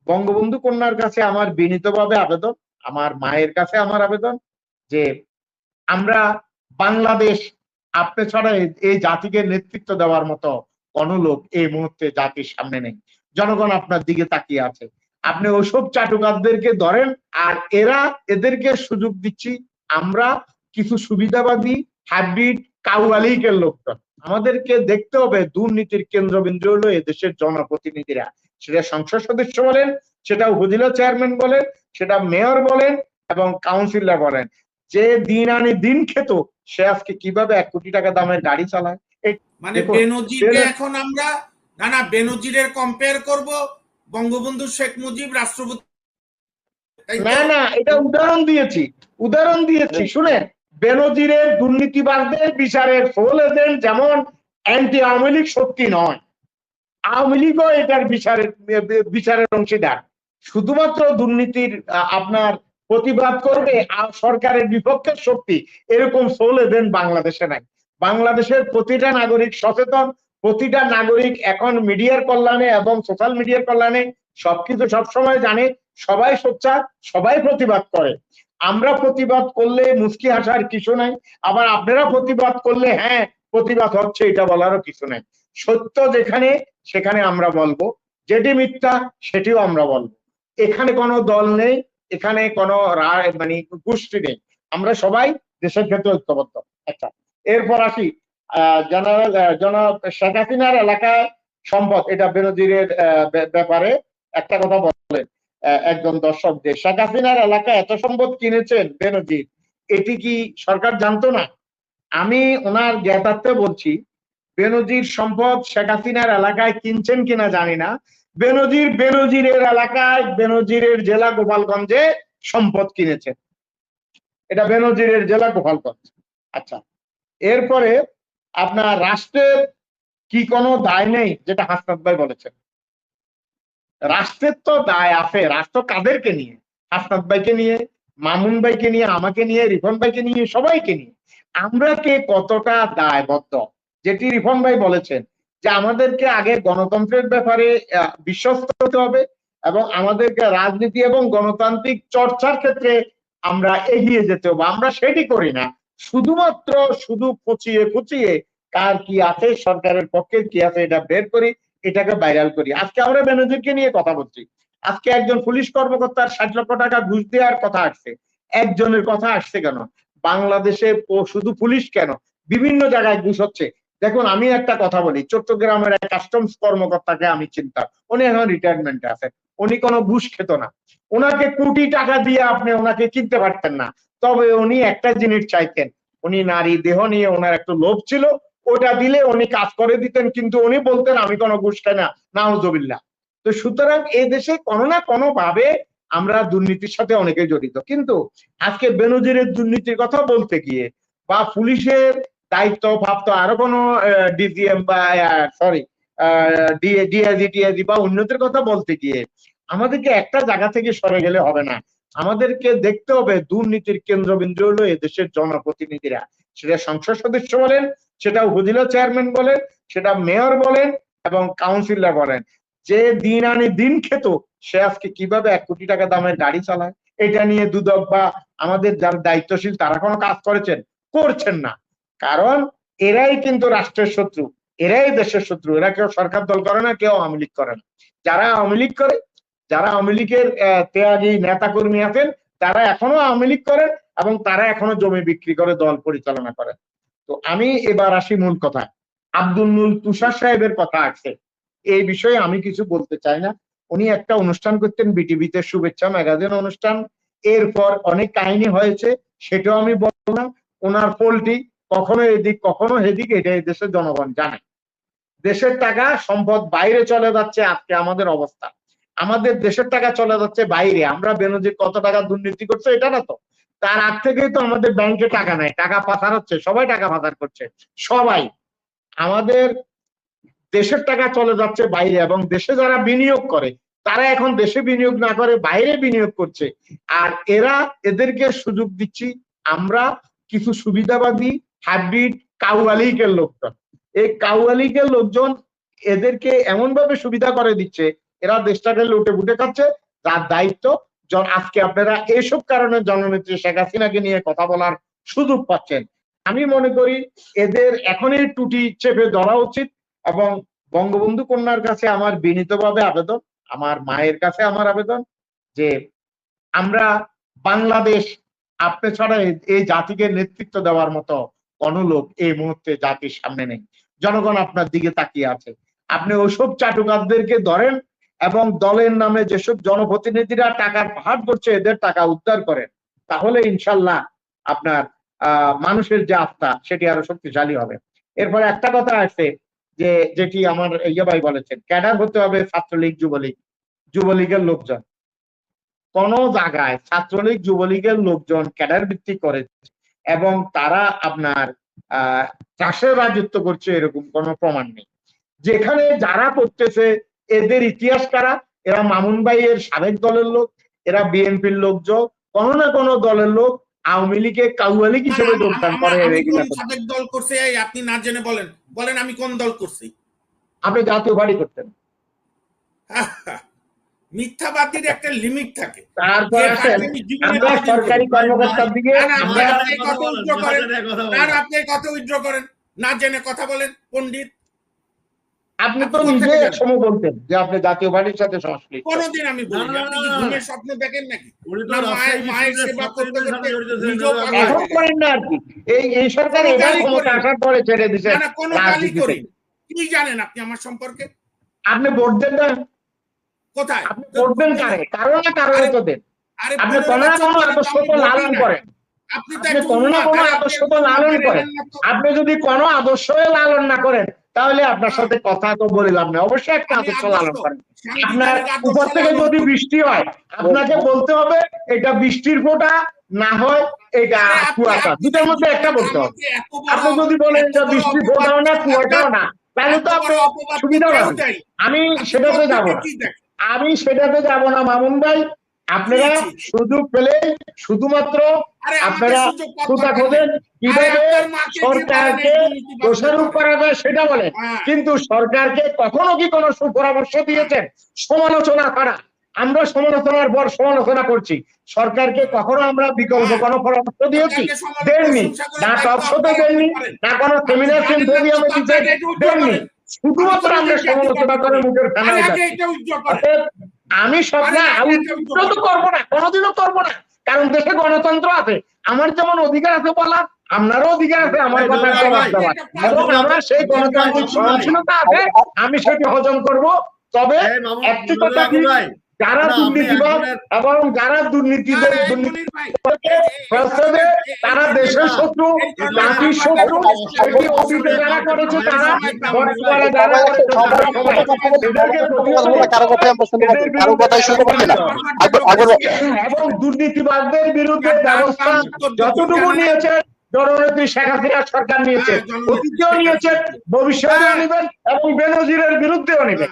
বঙ্গবন্ধু কন্যার কাছে আমার বিনীতভাবে আবেদন, আমার মায়ের কাছে আমার আবেদন যে আমরা বাংলাদেশ, আপনি ছাড়া এই জাতিকে নেতৃত্ব দেওয়ার মতো কোনো লোক এই মুহূর্তে জাতির সামনে নেই। জনগণ আপনার দিকে তাকিয়ে আছে। আপনি ওসব চাটুকারদেরকে ধরেন, আর এদেরকে সুযোগ দিচ্ছি আমরা কিছু সুবিধাবাদী হাইব্রিড কাউয়ালিকের লোকজন। আমাদেরকে দেখতে হবে দুর্নীতির কেন্দ্রবিন্দু হলো এদেশের জনপ্রতিনিধিরা, সেটা সংসদ সদস্য বলেন, সেটা উপজেলা চেয়ারম্যান বলেন, সেটা মেয়র বলেন এবং কাউন্সিলর বলেন। যে দিন আনি দিন খেত, সে আজকে কিভাবে 1 কোটি টাকা দামের গাড়ি চালায়। মানে বেনজিরকে এখন আমরা না বেনজিরের কম্পেয়ার করব বঙ্গবন্ধু শেখ মুজিব রাষ্ট্রপতি, না না, এটা উদাহরণ দিয়েছি শুনেন। বেনজিরের দুর্নীতিবাজদের বিচারের সোল এজেন্ট যেমন অ্যান্টি আওয়ামী লীগ শক্তি নয়, আওয়ামী লীগও এটার বিচারের অংশীদার। শুধুমাত্র দুর্নীতির আপনার প্রতিবাদ করবে সরকারের বিপক্ষের শক্তি, এরকম সোল এজেন্ট বাংলাদেশে নাই। বাংলাদেশের প্রতিটা নাগরিক সচেতন, প্রতিটা নাগরিক এখন মিডিয়ার কল্যাণে এবং সোশ্যাল মিডিয়ার কল্যাণে সবকিছু সবসময় জানে, সবাই সোচ্চার, সবাই প্রতিবাদ করে। আমরা প্রতিবাদ করলে মুচকি হাসার কিছু নাই, আবার আপনারা প্রতিবাদ করলে হ্যাঁ প্রতিবাদ হচ্ছে এটা বলারও কিছু নাই। সত্য যেখানে সেখানে আমরা বলবো, যেটি মিথ্যা সেটিও আমরা বলবো। এখানে কোনো দল নেই, এখানে কোনো মানে গোষ্ঠী নেই, আমরা সবাই দেশের ক্ষেত্রে ঐক্যবদ্ধ। আচ্ছা, এরপর আসি জনাব শেখ হাসিনার এলাকায় সম্পদ, এটা বেনজিরের ব্যাপারে একটা কথা বলেন একজন দর্শক, যে শেখ হাসিনার এলাকায় এত সম্পদ কিনেছেন বেনজির, এটি কি সরকার জানতো না? আমি ওনার জ্ঞাতার্থে বলছি, বেনজির সম্পদ শেখ হাসিনার এলাকায় কিনছেন কিনা জানি না, বেনজিরের এলাকায় বেনজিরের জেলা গোপালগঞ্জে সম্পদ কিনেছেন, এটা বেনজিরের জেলা গোপালগঞ্জ। আচ্ছা, এরপরে আপনার রাষ্ট্রের কি কোনো দায় নেই, যেটা হাসনাত ভাই বলেছেন। রাষ্ট্রের তো দায় আছে। রাষ্ট্র কাদেরকে নিয়ে? হাসনাত ভাইকে নিয়ে, মামুন ভাইকে নিয়ে, আমাকে নিয়ে, রিফন ভাইকে নিয়ে, সবাইকে নিয়ে। আমরা কে কতটা দায়বদ্ধ, যেটি রিফন ভাই বলেছেন যে আমাদেরকে আগে গণতন্ত্রের ব্যাপারে বিশ্বস্ত হতে হবে এবং আমাদেরকে রাজনীতি এবং গণতান্ত্রিক চর্চার ক্ষেত্রে আমরা এগিয়ে যেতে হবে। আমরা সেটি করি না, শুধুমাত্র শুধু খুঁচিয়ে খুঁচিয়ে কার কি আছে, সরকারের পক্ষে কি আছে এটা বের করি, এটাকে ভাইরাল করি। আজকে আমরা বেনজিরকে নিয়ে কথা বলছি, আজকে একজন পুলিশ কর্মকর্তার 60 লক্ষ টাকা ঘুষ দেওয়ার কথা আসছে। একজনের কথা আসছে কেন? বাংলাদেশে শুধু পুলিশ কেন, বিভিন্ন জায়গায় ঘুষ হচ্ছে। দেখুন, আমি একটা কথা বলি, চট্টগ্রামের এক কাস্টমস কর্মকর্তাকে আমি চিন্তা, উনি এখন রিটায়ারমেন্টে আছেন, উনি কোনো ঘুষ খেত না, ওনাকে কোটি টাকা দিয়ে আপনি ওনাকে কিনতে পারতেন না। তবে উনি একটা জিনিস চাইতেন, উনি নারী দেহ নিয়ে ওনার একটু লোভ ছিল, ওটা দিলে উনি কাজ করে দিতেন, কিন্তু উনি বলতেন আমি কোনো ঘুষ খাই না, নাউজুবিল্লাহ। তো সুতরাং এই দেশে কোনো না কোনো ভাবে আমরা দুর্নীতির সাথে অনেকে জড়িত। কিন্তু আজকে বেনজিরের দুর্নীতির কথা বলতে গিয়ে বা পুলিশের দায়িত্ব প্রাপ্ত আরো কোনো ডিজিএম বা সরি ডিআইজি টিআইজি বা অন্যদের কথা বলতে গিয়ে আমাদেরকে একটা জায়গা থেকে সরে গেলে হবে না। আমাদেরকে দেখতে হবে দুর্নীতির কেন্দ্রবিন্দু হলো এদেশের জনপ্রতিনিধিরা, সেটা সংসদ সদস্য বলেন, সেটা উপজেলা চেয়ারম্যান বলেন, সেটা মেয়র বলেন এবং কাউন্সিলর বলেন। যে দিন আনি দিন খেত, সে আজকে কিভাবে 1 কোটি টাকা দামের গাড়ি চালায়, এটা নিয়ে দুদক বা আমাদের যারা দায়িত্বশীল তারা কোনো কাজ করছেন না। কারণ এরাই কিন্তু রাষ্ট্রের শত্রু, এরাই দেশের শত্রু। এরা কেউ সরকার দল করে না, কেউ আওয়ামী লীগ করে না। যারা আওয়ামী লীগ করে, যারা আওয়ামী লীগের ত্যাগী নেতা কর্মী আছেন, তারা এখনো আওয়ামী লীগ করেন এবং তারা এখনো জমি বিক্রি করে দল পরিচালনা করেন। তো আমি এবার আসি মূল কথা, আব্দুল নুল তুষার সাহেবের কথা আছে, এই বিষয়ে আমি কিছু বলতে চাই না। উনি একটা অনুষ্ঠান করতেন বিটিভিতে, শুভেচ্ছা ম্যাগাজিন অনুষ্ঠান, এরপর অনেক কাহিনী হয়েছে, সেটাও আমি বলবো না। ওনার পোলটি কখনো এদিক কখনো সেদিক, এটা এই দেশের জনগণ জানে। দেশের টাকা সম্পদ বাইরে চলে যাচ্ছে, আজকে আমাদের অবস্থা, আমাদের দেশের টাকা চলে যাচ্ছে বাইরে। আমরা বেনজির কত টাকা দুর্নীতি করছে এটা না তো, তার আগ থেকেই তো আমাদের ব্যাংকে টাকা নাই, টাকা পাচার হচ্ছে, সবাই টাকা পাচার করছে, সবাই। আমাদের দেশের টাকা চলে যাচ্ছে বাইরে এবং দেশে যারা বিনিয়োগ করে তারা এখন দেশে বিনিয়োগ না করে বাইরে বিনিয়োগ করছে। আর এদেরকে সুযোগ দিচ্ছি আমরা কিছু সুবিধাবাদী হাইব্রিড কাউয়ালিকের লোকজন। এই কাউয়ালিকের লোকজন এদেরকে এমন ভাবে সুবিধা করে দিচ্ছে, এরা দেশটাকে লুটে ফুটে খাচ্ছে, তার দায়িত্ব। আজকে আপনারা এইসব কারণে জননেত্রী শেখ হাসিনাকে নিয়ে কথা বলার সুযোগ পাচ্ছেন। আমি মনে করি এদের এখনই টুটি চেপে ধরা উচিত। এবং বঙ্গবন্ধু কন্যার কাছে আমার বিনীতভাবে আবেদন, আমার মায়ের কাছে আমার আবেদন যে আমরা বাংলাদেশ, আপনি ছাড়া এই জাতিকে নেতৃত্ব দেওয়ার মতো কোনো লোক এই মুহূর্তে জাতির সামনে নেই। জনগণ আপনার দিকে তাকিয়ে আছে। আপনি ওইসব চাটুকারদেরকে ধরেন এবং দলের নামে যেসব জনপ্রতিনিধিরা টাকার পাহাড় করছে এদের টাকা উদ্ধার করেন, তাহলে ইনশাল্লাহ আপনার মানুষের যে আস্থা সেটি আরো শক্তিশালী হবে। এরপরে একটা কথা আছে যে যেটি আমার ইয়ে ভাই বলেছেন, ক্যাডার হতে হবে ছাত্রলীগ যুবলীগ, যুবলীগের লোকজন। কোন জায়গায় ছাত্রলীগ যুবলীগের লোকজন ক্যাডার ভিত্তিক করে এবং তারা আপনার চাষের রাজত্ব করছে এরকম কোনো প্রমাণ নেই। যেখানে যারা করতেছে এদের ইতিহাস কারা, এরা মামুন ভাইয়ের সাবেক দলের লোক, এরা বিএনপির লোকজন, কোনো না কোনো দলের লোক, আওয়ামী লীগে কাউয়ালি হিসেবে যোগদান করে। সাবেক দল করছে আপনি না জেনে বলেন, বলেন আমি কোন দল করছি? আপনি জাতীয় পার্টি করতেন। মিথ্যাবাদীর একটা লিমিট থাকে। তারপর আমরা সরকারি কর্মকর্তার দিকে আপনি কত উইথড্র করেন, না জেনে কথা বলেন পণ্ডিত। আপনি তো নিজে একসময় বলতেন যে আপনি জাতীয় পার্টির সাথে সংশ্লিষ্ট। কোনদিন আমি বলিনি। আপনি কি ঘুমের স্বপ্ন দেখেন নাকি? মায়ের সেবা করতে করতে এখন করেন না আর কি। এই সরকার এবার ক্ষমতা আসার পরে ছেড়ে দিয়েছে। কোনো গালি করি কি জানেন আপনি আমার সম্পর্কে? আপনি ভোট দেন না কোথায়? আপনি ভোট দেন কারে? কারো না কারো তো দেন। আপনি কোনো না কোনো আদর্শ তো লালন করেন। আপনি কোনো না কোনো আদর্শ তো লালন করেন। আপনি যদি কোনো আদর্শ লালন না করেন তাহলে আপনার সাথে কথা তো বললাম না। অবশ্যই একটা আদর্শ লালন করেন। আপনার উপর থেকে যদি বৃষ্টি হয় আপনাকে বলতে হবে এটা বৃষ্টির ফোঁটা, না হয় এটা কুয়াশা, দুটোর মধ্যে একটা বলতে হবে। আপনি যদি বলেন যে বৃষ্টির ফোঁটাও না কুয়াশাও না তাহলে তো আপনি সুবিধা পাবেন। আমি সেটাতে যাবো না, আমি সেটাতে যাব না মামুন ভাই। আপনারা সুযোগ পেলে শুধুমাত্র আপনারা সুতা খোঁজেন কিভাবে সরকারকে দোষারোপ করা যায় সেটা বলেন, কিন্তু সরকারকে কখনো কি কোনো সুপরামর্শ দিয়েছেন? সমালোচনা করা, আমরা সমালোচনার পর সমালোচনা করছি, সরকারকে কখনো আমরা বিকল্প কোনো পরামর্শ দিয়েছি? দেননি। না টকশোতে দেননি, না কোনো সেমিনার সিম্পোজিয়ামে দেননি। শুধুমাত্র আমরা সমালোচনা করে মুখের ফেলা যাচ্ছে। আমি সব না তো করবো না, কোনোদিনও করবো না, কারণ দেশে গণতন্ত্র আছে। আমার যেমন অধিকার আছে বলা, আপনারও অধিকার আছে আমার কথা জবাব দেওয়ার, এবং আমার সেই গণতান্ত্রিক সহনশীলতা আছে, আমি সেটি হজম করব। তবে একটি কথা কি, যারা দুর্নীতিবাদ এবং যারা তারা দেশের শত্রু, জাতির শত্রু, সেটি অতীতে যারা করেছে তারা বর্তমানে যারা এবং দুর্নীতিবাদদের বিরুদ্ধে ব্যবস্থা যতটুকু নিয়েছে জননেত্রী শেখ হাসিনা সরকার নিয়েছে, অতীতেও নিয়েছে, ভবিষ্যতেও নেবেন এবং বেনজিরের বিরুদ্ধেও নেবেন।